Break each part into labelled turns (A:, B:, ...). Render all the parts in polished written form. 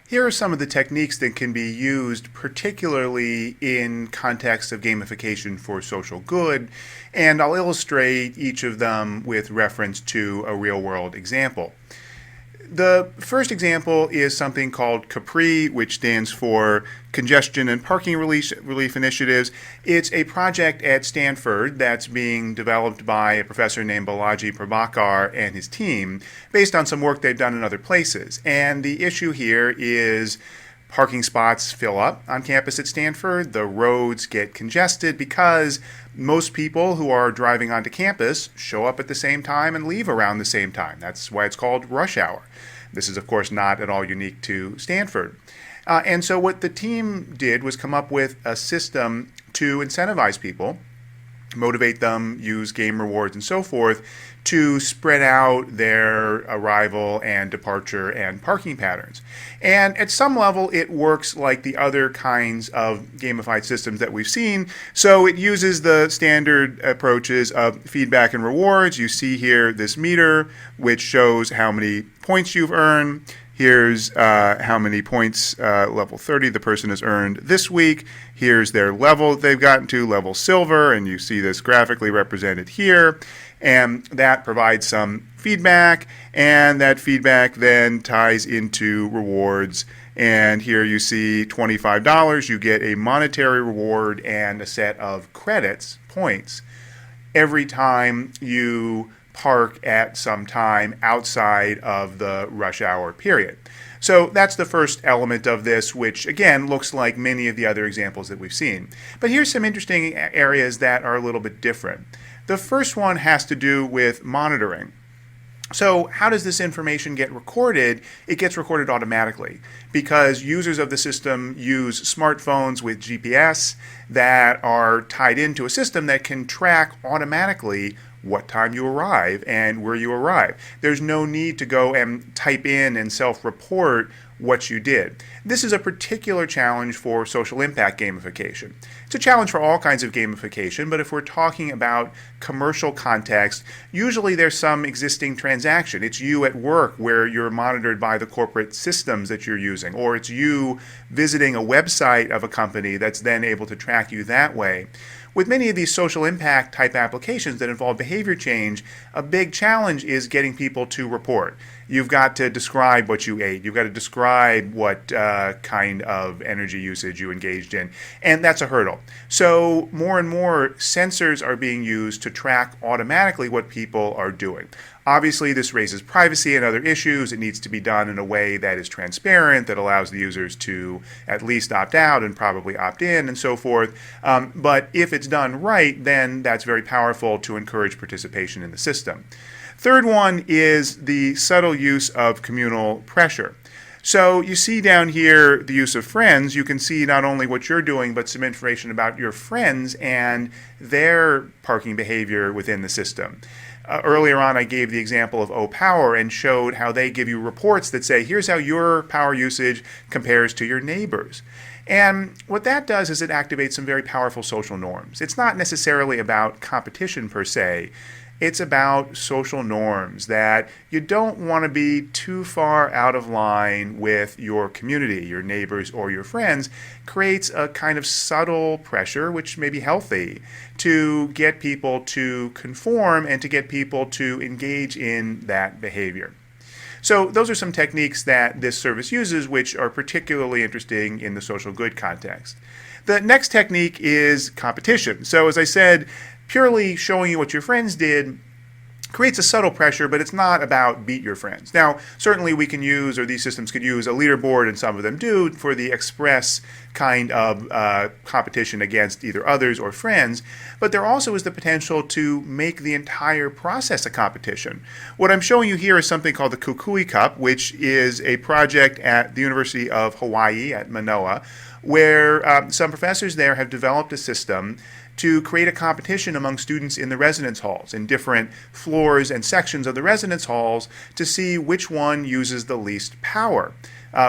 A: Here are some of the techniques that can be used, particularly in context of gamification for social good, and I'll illustrate each of them with reference to a real-world example. The first example is something called CAPRI, which stands for Congestion and Parking Relief Initiatives. It's a project at Stanford that's being developed by a professor named Balaji Prabhakar and his team based on some work they've done in other places. And the issue here is parking spots fill up on campus at Stanford. The roads get congested because most people who are driving onto campus show up at the same time and leave around the same time. That's why it's called rush hour. This is, of course, not at all unique to Stanford. And so what the team did was come up with a system to incentivize people, motivate them, use game rewards and so forth, to spread out their arrival and departure and parking patterns. And at some level, it works like the other kinds of gamified systems that we've seen. So it uses the standard approaches of feedback and rewards. You see here this meter, which shows how many points you've earned. Here's how many points, level 30, the person has earned this week. Here's their level that they've gotten to, level silver, and you see this graphically represented here. And that provides some feedback, and that feedback then ties into rewards. And here you see $25. You get a monetary reward and a set of credits, points, every time you park at some time outside of the rush hour period. So that's the first element of this, which again looks like many of the other examples that we've seen. But here's some interesting areas that are a little bit different. The first one has to do with monitoring. So how does this information get recorded? It gets recorded automatically because users of the system use smartphones with GPS that are tied into a system that can track automatically what time you arrive and where you arrive. There's no need to go and type in and self-report what you did. This is a particular challenge for social impact gamification. It's a challenge for all kinds of gamification, but if we're talking about commercial context, usually there's some existing transaction. It's you at work where you're monitored by the corporate systems that you're using, or it's you visiting a website of a company that's then able to track you that way. With many of these social impact type applications that involve behavior change, a big challenge is getting people to report. You've got to describe what you ate. You've got to describe what kind of energy usage you engaged in. And that's a hurdle. So more and more sensors are being used to track automatically what people are doing. Obviously, this raises privacy and other issues. It needs to be done in a way that is transparent, that allows the users to at least opt out and probably opt in and so forth. But if it's done right, then that's very powerful to encourage participation in the system. Third one is the subtle use of communal pressure. So you see down here the use of friends. You can see not only what you're doing, but some information about your friends and their parking behavior within the system. Earlier on, I gave the example of O-Power and showed how they give you reports that say, here's how your power usage compares to your neighbors. And what that does is it activates some very powerful social norms. It's not necessarily about competition per se. It's about social norms that you don't want to be too far out of line with your community, your neighbors, or your friends. Creates a kind of subtle pressure, which may be healthy, to get people to conform and to get people to engage in that behavior. So those are some techniques that this service uses, which are particularly interesting in the social good context. The next technique is competition. So as I said, purely showing you what your friends did creates a subtle pressure, but it's not about beat your friends. Now, certainly we can use, or these systems could use, a leaderboard, and some of them do, for the express kind of competition against either others or friends, but there also is the potential to make the entire process a competition. What I'm showing you here is something called the Kukui Cup, which is a project at the University of Hawaii at Manoa, where some professors there have developed a system to create a competition among students in the residence halls, in different floors and sections of the residence halls, to see which one uses the least power.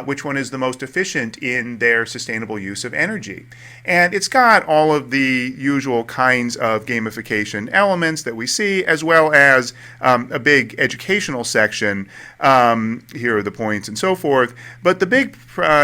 A: Which one is the most efficient in their sustainable use of energy. And it's got all of the usual kinds of gamification elements that we see, as well as a big educational section. Here are the points and so forth. But the big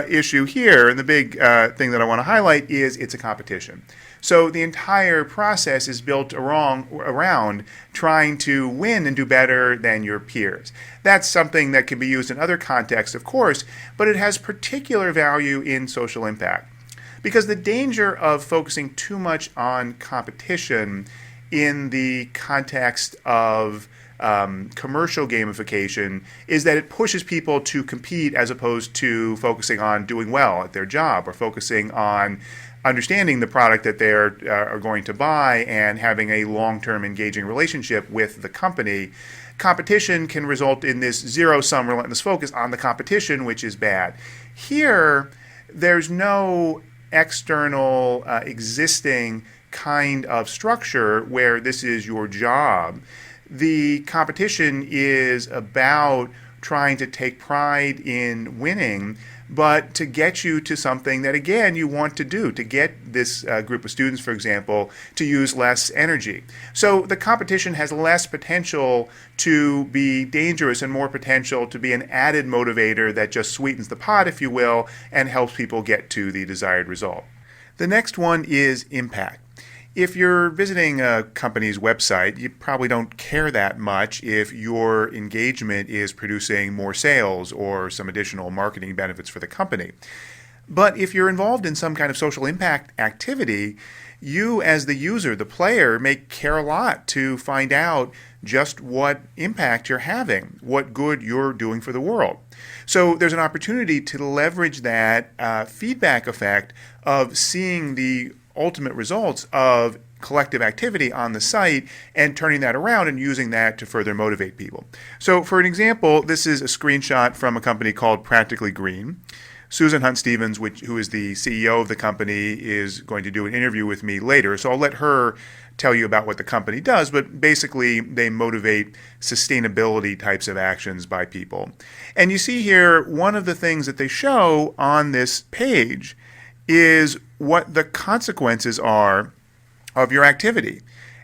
A: issue here, and the big thing that I want to highlight, is it's a competition. So the entire process is built around trying to win and do better than your peers. That's something that can be used in other contexts, of course, but it has particular value in social impact. Because the danger of focusing too much on competition in the context of commercial gamification is that it pushes people to compete as opposed to focusing on doing well at their job or focusing on understanding the product that they are going to buy and having a long-term engaging relationship with the company. Competition can result in this zero-sum relentless focus on the competition, which is bad. Here, there's no external existing kind of structure where this is your job. The competition is about trying to take pride in winning, but to get you to something that, again, you want to do, to get this group of students, for example, to use less energy. So the competition has less potential to be dangerous and more potential to be an added motivator that just sweetens the pot, if you will, and helps people get to the desired result. The next one is impact. If you're visiting a company's website, you probably don't care that much if your engagement is producing more sales or some additional marketing benefits for the company. But if you're involved in some kind of social impact activity, you as the user, the player, may care a lot to find out just what impact you're having, what good you're doing for the world. So there's an opportunity to leverage that feedback effect of seeing the ultimate results of collective activity on the site and turning that around and using that to further motivate people. So for an example, this is a screenshot from a company called Practically Green. Susan Hunt Stevens, who is the CEO of the company, is going to do an interview with me later, so I'll let her tell you about what the company does, but basically they motivate sustainability types of actions by people. And you see here, one of the things that they show on this page is what the consequences are of your activity.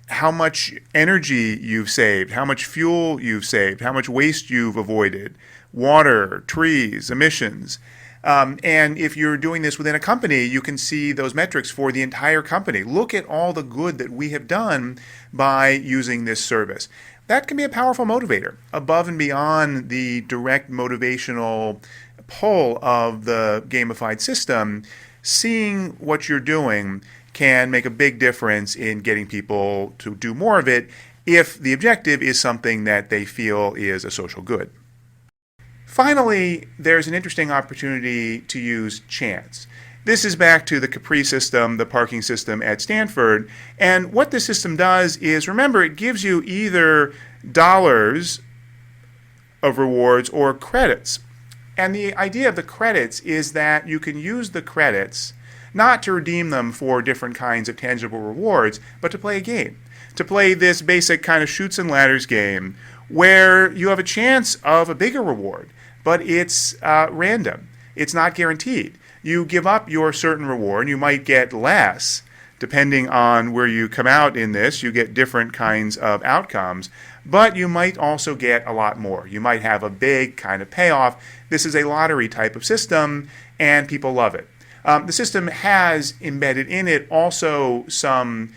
A: How much energy you've saved, how much fuel you've saved, how much waste you've avoided, water, trees, emissions. And if you're doing this within a company, you can see those metrics for the entire company. Look at all the good that we have done by using this service. That can be a powerful motivator above and beyond the direct motivational pull of the gamified system. Seeing what you're doing can make a big difference in getting people to do more of it if the objective is something that they feel is a social good. Finally, there's an interesting opportunity to use chance. This is back to the Capri system, the parking system at Stanford. And what this system does is, remember, it gives you either dollars of rewards or credits. And the idea of the credits is that you can use the credits not to redeem them for different kinds of tangible rewards, but to play a game. To play this basic kind of chutes and ladders game where you have a chance of a bigger reward, but it's random. It's not guaranteed. You give up your certain reward, you might get less. Depending on where you come out in this, you get different kinds of outcomes, but you might also get a lot more. You might have a big kind of payoff. This is a lottery type of system, and people love it. The system has embedded in it also some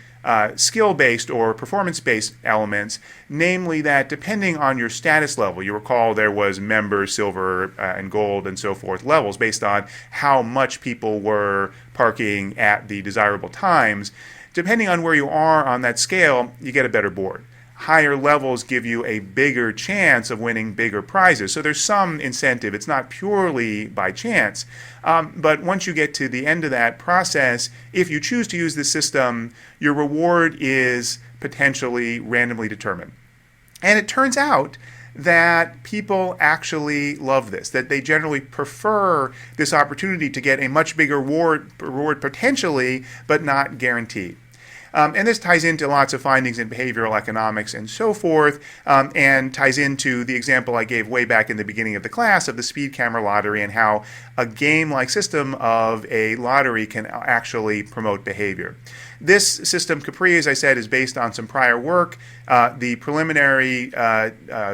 A: skill-based or performance-based elements, namely that depending on your status level, you recall there was member, silver, and gold, and so forth levels based on how much people were parking at the desirable times. Depending on where you are on that scale, you get a better board. Higher levels give you a bigger chance of winning bigger prizes. So there's some incentive. It's not purely by chance. But once you get to the end of that process, if you choose to use this system, your reward is potentially randomly determined. And it turns out that people actually love this, that they generally prefer this opportunity to get a much bigger reward potentially, but not guaranteed. And this ties into lots of findings in behavioral economics and so forth, and ties into the example I gave way back in the beginning of the class of the speed camera lottery and how a game-like system of a lottery can actually promote behavior. This system, Capri, as I said, is based on some prior work. The preliminary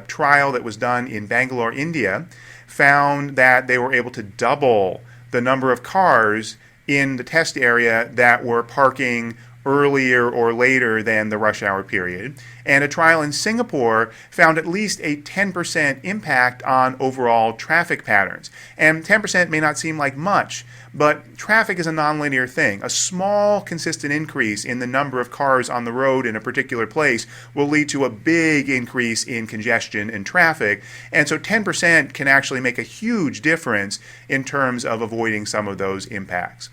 A: trial that was done in Bangalore, India, found that they were able to double the number of cars in the test area that were parking earlier or later than the rush hour period. And a trial in Singapore found at least a 10% impact on overall traffic patterns. And 10% may not seem like much, but traffic is a nonlinear thing. A small, consistent increase in the number of cars on the road in a particular place will lead to a big increase in congestion and traffic. And so 10% can actually make a huge difference in terms of avoiding some of those impacts.